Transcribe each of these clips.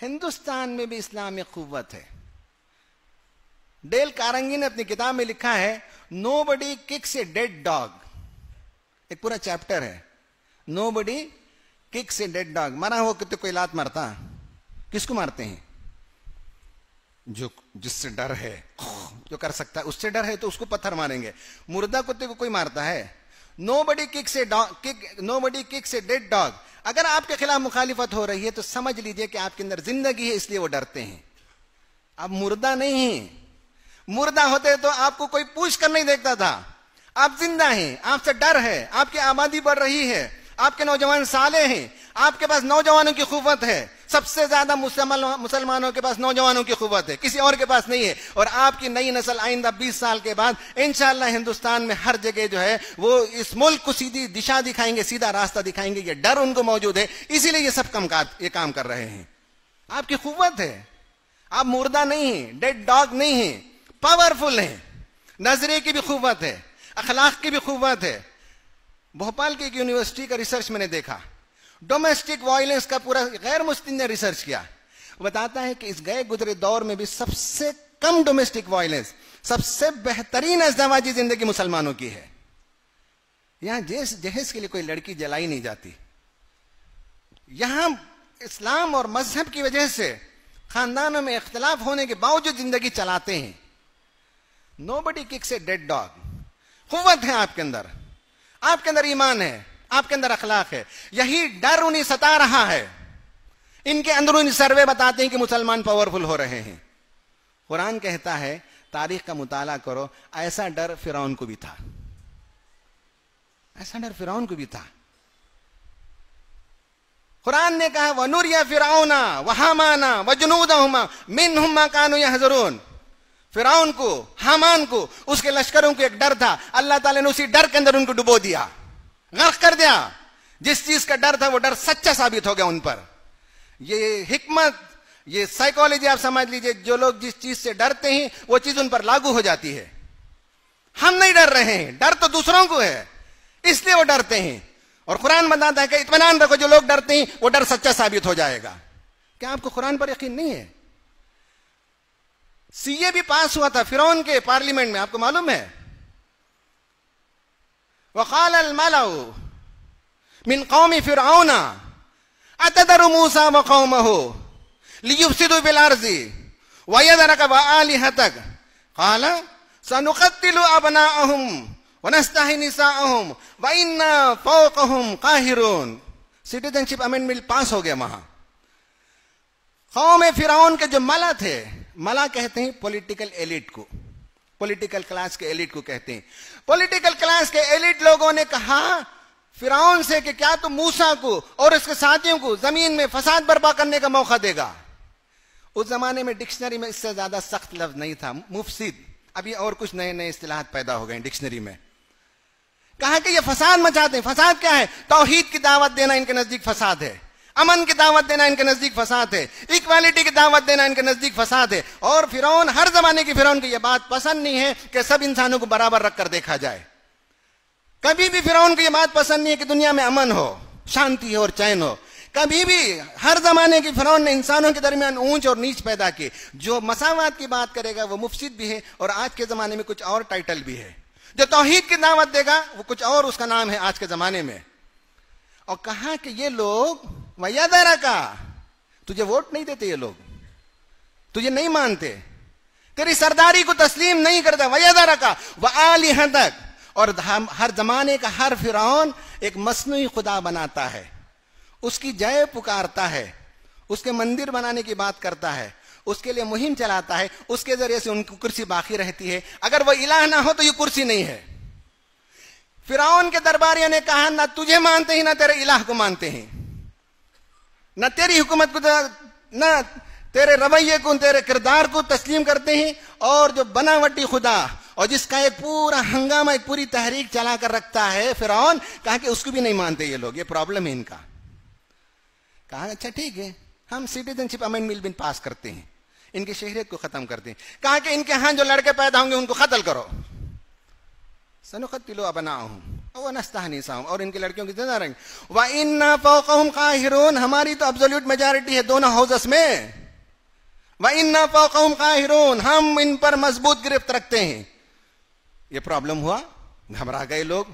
हिंदुस्तान में भी इस्लामिक कुव्वत है। डेल कारंगी ने अपनी किताब में लिखा है, nobody kicks a dead dog. एक पूरा चैप्टर है, nobody kicks a dead dog. मरा हो कुत्ते कोई लात मारता? किसको मारते हैं? जो जिससे डर है, जो कर सकता है उससे डर है तो उसको पत्थर मारेंगे। मुर्दा कुत्ते को कोई मारता है? Nobody kicks a dog, nobody kicks a dead dog. अगर आपके खिलाफ मुखालिफत हो रही है तो समझ लीजिए कि आपके अंदर जिंदगी है, इसलिए वो डरते हैं। आप मुर्दा नहीं हैं। मुर्दा होते तो आपको कोई पूछ कर नहीं देखता था। आप जिंदा हैं, आपसे डर है, आपकी आबादी बढ़ रही है, आपके नौजवान साले हैं, आपके पास नौजवानों की कुव्वत है। सबसे ज्यादा मुसलमानों के पास नौजवानों की कुव्वत है, किसी और के पास नहीं है। और आपकी नई नस्ल आइंदा 20 साल के बाद इंशाअल्लाह हिंदुस्तान में हर जगह जो है वो इस मुल्क को सीधी दिशा दिखाएंगे, सीधा रास्ता दिखाएंगे। ये डर उनको मौजूद है, इसीलिए ये सब ये काम कर रहे हैं। आपकी कुव्वत है, आप मुर्दा नहीं है, डेड डॉग नहीं है, पावरफुल है। नजरे की भी कुव्वत है, अखलाक की भी कुव्वत है। भोपाल की एक यूनिवर्सिटी का रिसर्च मैंने देखा, डोमेस्टिक वायलेंस का पूरा गैर मुस्लिम ने रिसर्च किया। वो बताता है कि इस गए गुजरे दौर में भी सबसे कम डोमेस्टिक वायलेंस, सबसे बेहतरीन अज़दवाजी जिंदगी मुसलमानों की है। यहां जहेज के लिए कोई लड़की जलाई नहीं जाती। यहां इस्लाम और मजहब की वजह से खानदानों में इख्तिलाफ होने के बावजूद जिंदगी चलाते हैं। Nobody kicks a dead dog. कुव्वत है आपके अंदर ईमान है, आपके अंदर अखलाक है। यही डर उन्हें सता रहा है। इनके अंदरूनी सर्वे बताते हैं कि मुसलमान पावरफुल हो रहे हैं। कुरान कहता है, तारीख का मुताला करो, ऐसा डर फिरौन को भी था, ऐसा डर फिरौन को भी था। कुरान ने कहा, वनुरिया फिरौना व हामाना व जुनूदहुमा मिनहुम मा कानू यहज़रून। फिरौन को, हामान को, उसके लश्करों को एक डर था। अल्लाह ताला ने उसी डर के अंदर उनको डुबो दिया, गर्क कर दिया। जिस चीज का डर था वो डर सच्चा साबित हो गया उन पर। ये हिकमत, ये साइकोलॉजी आप समझ लीजिए। जो लोग जिस चीज से डरते हैं वो चीज उन पर लागू हो जाती है। हम नहीं डर रहे हैं, डर तो दूसरों को है, इसलिए वो डरते हैं। और कुरान बताता है कि इत्मीनान रखो, जो लोग डरते हैं वो डर सच्चा साबित हो जाएगा। क्या आपको कुरान पर यकीन नहीं है? सीए भी पास हुआ था फिरौन के पार्लियामेंट में, आपको मालूम है? वक़ाल अल मलाउ मिन कौमी फिरऔना अतदरु मूसा व कौमहु लियुफ्सिदु फिल अर्ज़ि व यदरक व आलिहतक क़ाल सनुक़त्तिलु अबनाअहुम व नस्तही निसाअहुम व इन्ना फ़ौक़हुम क़ाहिरून। सिटीजनशिप अमेंडमेंट पास हो गया वहां। कौम फिरौन के जो मला थे, मला कहते हैं पॉलिटिकल एलिट को, पॉलिटिकल क्लास के एलिट को कहते हैं। पॉलिटिकल क्लास के एलिट लोगों ने कहा फिरौन से कि क्या तुम मूसा को और उसके साथियों को जमीन में फसाद बर्पा करने का मौका देगा। उस जमाने में डिक्शनरी में इससे ज्यादा सख्त लफ्ज नहीं था, मुफसिद। अभी और कुछ नए नए इस्तिलाहात पैदा हो गए डिक्शनरी में। कहा कि ये फसाद मचाते हैं। फसाद क्या है? तौहीद की दावत देना इनके नजदीक फसाद है, अमन की दावत देना इनके नजदीक फसाद है, इक्वालिटी की दावत देना इनके नजदीक फसाद है। और फिरौन, हर जमाने की फिरौन को यह बात पसंद नहीं है कि सब इंसानों को बराबर रखकर देखा जाए। कभी भी फिरौन को यह बात पसंद नहीं है कि दुनिया में अमन हो, शांति हो और चैन हो। कभी भी हर जमाने की फिरौन ने इंसानों के दरमियान ऊंच और नीच पैदा की। जो मसावात की बात करेगा वो मुफसिद भी है, और आज के जमाने में कुछ और टाइटल भी है। जो तौहीद की दावत देगा वो कुछ और उसका नाम है आज के जमाने में। और कहा कि ये लोग वयदरा का, तुझे वोट नहीं देते, ये लोग तुझे नहीं मानते, तेरी सरदारी को तस्लीम नहीं करता। वयदरा का व आलिहतक। और हर जमाने का हर फिरौन एक मसनूई खुदा बनाता है, उसकी जय पुकारता है, उसके मंदिर बनाने की बात करता है, उसके लिए मुहिम चलाता है, उसके जरिए से उनकी कुर्सी बाकी रहती है। अगर वह इलाह ना हो तो ये कुर्सी नहीं है। फिरौन के दरबारियों ने कहा, ना तुझे मानते हैं ना तेरे इलाह को मानते हैं, न तेरी हुकूमत को, न तेरे रवैये को, तेरे किरदार को तस्लीम करते हैं। और जो बनावटी खुदा और जिसका एक पूरा हंगामा, एक पूरी तहरीक चला कर रखता है फिरौन, कहा कि उसको भी नहीं मानते ये लोग, ये प्रॉब्लम है इनका। कहा अच्छा ठीक है, हम सिटीजनशिप अमेंडमेंट बिल पास करते हैं, इनकी शहरियत को खत्म करते हैं। कहा कि इनके यहां जो लड़के पैदा होंगे उनको कत्ल करो। सनुक़त्तिलु अबनाअहुम वो नस्ताहनी साहब और इनकी लड़कियों की जिंदा रहेंगे। व इन्ना फौकहुम काहिरून, हमारी तो एब्सोल्यूट मेजॉरिटी है दोनों हाउसेस में। व इन्ना फौकहुम काहिरून, हम इन पर मजबूत गिरफ्त रखते हैं। ये प्रॉब्लम हुआ, घबरा गए लोग।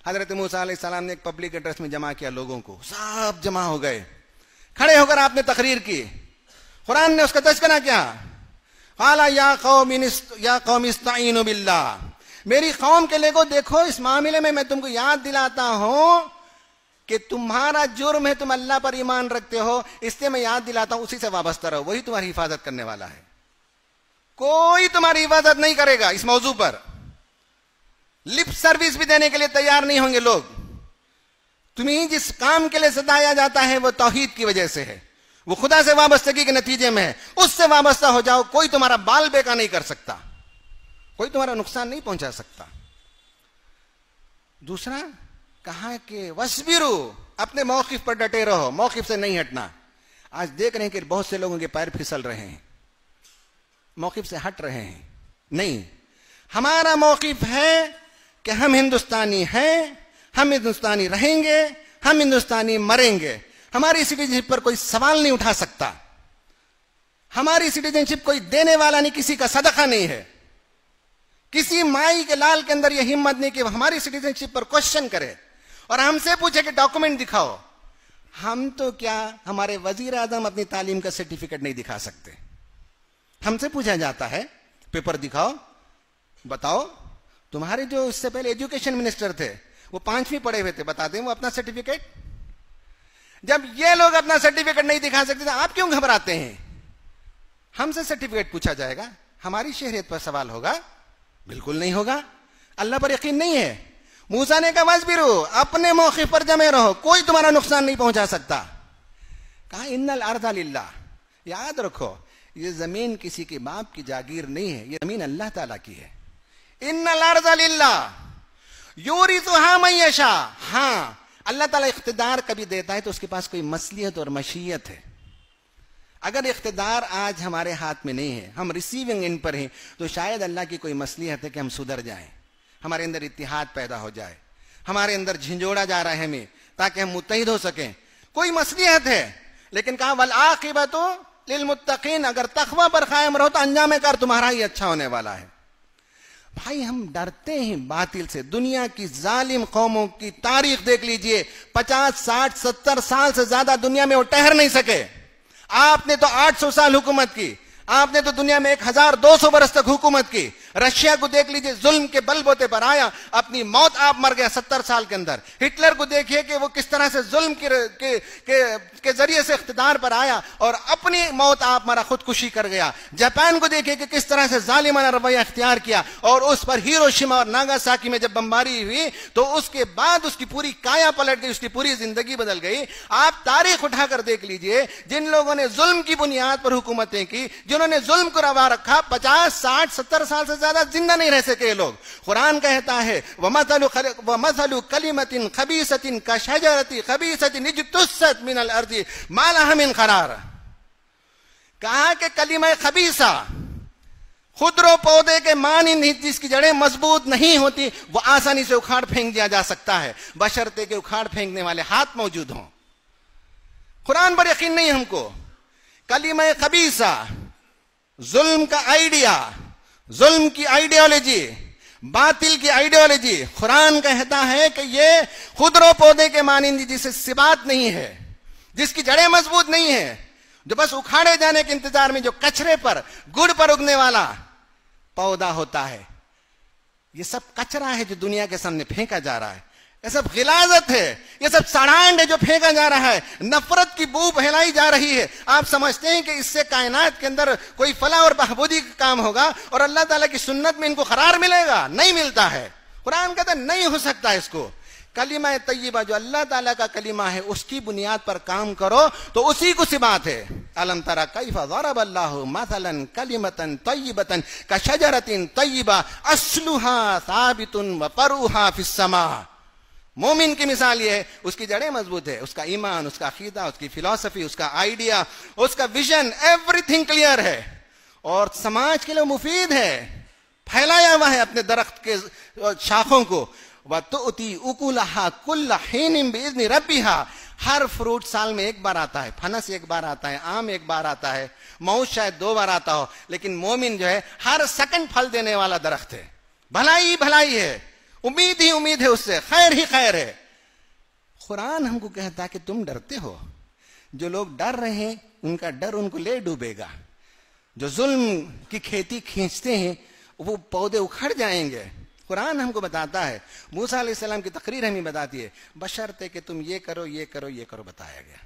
हजरत मूसा अलैहिस्सलाम ने एक पब्लिक एड्रेस में जमा किया लोगों को, सब जमा हो गए, खड़े होकर आपने तकरीर की। कुरान ने उसका तज़किरा किया, क़ाला या कौम इस्ताईनु बिल्लाह, मेरी कौम के लोगों देखो इस मामले में मैं तुमको याद दिलाता हूं कि तुम्हारा जुर्म है, तुम अल्लाह पर ईमान रखते हो, इसलिए मैं याद दिलाता हूं, उसी से वाबस्ता रहो, वही तुम्हारी हिफाजत करने वाला है। कोई तुम्हारी हिफाजत नहीं करेगा। इस मौजू पर लिप सर्विस भी देने के लिए तैयार नहीं होंगे लोग। तुम्हें जिस काम के लिए सताया जाता है वो तौहीद की वजह से है, वो खुदा से वाबस्तगी के नतीजे में है, उससे वाबस्ता हो जाओ। कोई तुम्हारा बाल बेका नहीं कर सकता, कोई तुम्हारा नुकसान नहीं पहुंचा सकता। दूसरा कहा कि वस्बिरू, अपने मौकिफ पर डटे रहो, मौकिफ से नहीं हटना। आज देख रहे हैं कि बहुत से लोगों के पैर फिसल रहे हैं, मौकिफ से हट रहे हैं। नहीं, हमारा मौकिफ है कि हम हिंदुस्तानी हैं, हम हिंदुस्तानी रहेंगे, हम हिंदुस्तानी मरेंगे। हमारी सिटीजनशिप पर कोई सवाल नहीं उठा सकता। हमारी सिटीजनशिप कोई देने वाला नहीं, किसी का सदका नहीं है। किसी माई के लाल के अंदर यह हिम्मत नहीं कि हमारी सिटीजनशिप पर क्वेश्चन करे और हमसे पूछे कि डॉक्यूमेंट दिखाओ। हम तो क्या, हमारे वजीर आजम अपनी तालीम का सर्टिफिकेट नहीं दिखा सकते। हमसे पूछा जाता है पेपर दिखाओ, बताओ तुम्हारे जो इससे पहले एजुकेशन मिनिस्टर थे वो 5वीं पढ़े हुए थे, बता दें वो अपना सर्टिफिकेट। जब ये लोग अपना सर्टिफिकेट नहीं दिखा सकते तो आप क्यों घबराते हैं? हमसे सर्टिफिकेट पूछा जाएगा, हमारी शहरियत पर सवाल होगा? बिल्कुल नहीं होगा। अल्लाह पर यकीन नहीं है। मूसा ने कहा वस्बिरू, अपने मौक़िफ़ पर जमे रहो, कोई तुम्हारा नुकसान नहीं पहुंचा सकता। कहा इन्नल अर्ज़ लिल्लाह, याद रखो ये जमीन किसी के बाप की जागीर नहीं है, ये जमीन अल्लाह ताला की है। इन्नल अर्ज़ लिल्लाह यूरिथुहा मन यशा, हाँ अल्लाह ताला इख्तिदार कभी देता है तो उसके पास कोई मसलियत और मशीयत है। अगर इख्तिदार आज हमारे हाथ में नहीं है, हम रिसीविंग एंड पर हैं, तो शायद अल्लाह की कोई मसलियत है कि हम सुधर जाएं, हमारे अंदर इत्तिहाद पैदा हो जाए, हमारे अंदर झिंझोड़ा जा रहा है हमें, ताकि हम मुत्तहिद हो सकें। कोई मसलियत है। लेकिन कहा वल आक़िबतु लिल मुत्तक़ीन, अगर तक़वा पर कायम रहो तो अंजाम कार तुम्हारा ही अच्छा होने वाला है। भाई हम डरते हैं बातिल से। दुनिया की जालिम कौमों की तारीख देख लीजिए, 50, 60, 70 साल से ज्यादा दुनिया में वो ठहर नहीं सके। आपने तो 800 साल हुकूमत की, आपने तो दुनिया में 1200 बरस तक हुकूमत की। रशिया को देख लीजिए, जुल्म के बलबूते पर आया, अपनी मौत आप मर गया 70 साल के अंदर। हिटलर को देखिए कि वो किस तरह से जुल्म के जरिए से इख्तिदार पर आया और अपनी मौत आप मरा, खुदकुशी कर गया। जापान को देखिए कि किस तरह से जालिमाना रवैया इख्तियार किया और उस पर हिरोशिमा और नागासाकी में जब बमबारी हुई तो उसके बाद उसकी पूरी काया पलट गई, उसकी पूरी जिंदगी बदल गई। आप तारीख उठाकर देख लीजिए, जिन लोगों ने जुल्म की बुनियाद पर हुकूमतें की, जिन्होंने जुल्म को रवा रखा, 50, 60, 70 साल से ज्यादा जिंदा नहीं रह सके लोग। कुरान कहता है वमथलु कलिमतिन खबीसतिन कशजरति खबीसतिन इज्तुस्सत मिनल अर्ज़ि मा लहा मिन क़रार। कहा कि कलिमा खबीसा, खुदरो पौधे के मानी जिसकी जड़ें मजबूत नहीं होती, वो आसानी से उखाड़ फेंक दिया जा सकता है, बशर्ते के उखाड़ फेंकने वाले हाथ मौजूद हों। कुरान पर यकीन नहीं हमको। कलिमा खबीसा, जुल्म का आइडिया, जुल्म की आइडियोलॉजी, बातिल की आइडियोलॉजी, कुरान कहता है कि ये खुदरो पौधे के मानिंदी, जिसे सिबात नहीं है, जिसकी जड़ें मजबूत नहीं है, जो बस उखाड़े जाने के इंतजार में, जो कचरे पर, गुड़ पर उगने वाला पौधा होता है, ये सब कचरा है जो दुनिया के सामने फेंका जा रहा है। ये सब गिलाजत है, ये सब सड़ांड है जो फेंका जा रहा है, नफरत की बू फैलाई जा रही है। आप समझते हैं कि इससे कायनात के अंदर कोई फलाह और बहबूदी का काम होगा और अल्लाह ताला की सुन्नत में इनको करार मिलेगा? नहीं मिलता है। कुरान कहता है नहीं हो सकता इसको। कलिमा तय्यबा जो अल्लाह ताला का कलिमा है, उसकी बुनियाद पर काम करो तो उसी को सिबात है। अलम तरा कैफ़ ज़रबल्लाहु मसलन कलिमतन तय्यबतन कशजरतिन तय्यबा अस्लुहा साबितुन व फरूहा फिस समा। मोमिन की मिसाल ये है, उसकी जड़ें मजबूत है, उसका ईमान, उसका अकीदा, उसकी फिलॉसफी, उसका आइडिया, उसका विजन, एवरीथिंग क्लियर है और समाज के लिए मुफीद है, फैलाया हुआ है अपने दरख्त के शाखों को। व तुअती उकुलहा कुल्ल हीनिन बिइज़्नि रब्बिहा, हर फ्रूट साल में एक बार आता है, फनस एक बार आता है, आम एक बार आता है, मऊज शायद 2 बार आता हो, लेकिन मोमिन जो है हर सेकंड फल देने वाला दरख्त है। भलाई ही भलाई है, उम्मीद ही उम्मीद है, उससे खैर ही खैर है। कुरान हमको कहता है कि तुम डरते हो, जो लोग डर रहे हैं उनका डर उनको ले डूबेगा। जो जुल्म की खेती खींचते हैं वो पौधे उखड़ जाएंगे। कुरान हमको बताता है, मूसा अलैहिस्सलाम की तकरीर हमें बताती है, बशर्ते कि तुम ये करो ये करो ये करो, बताया गया।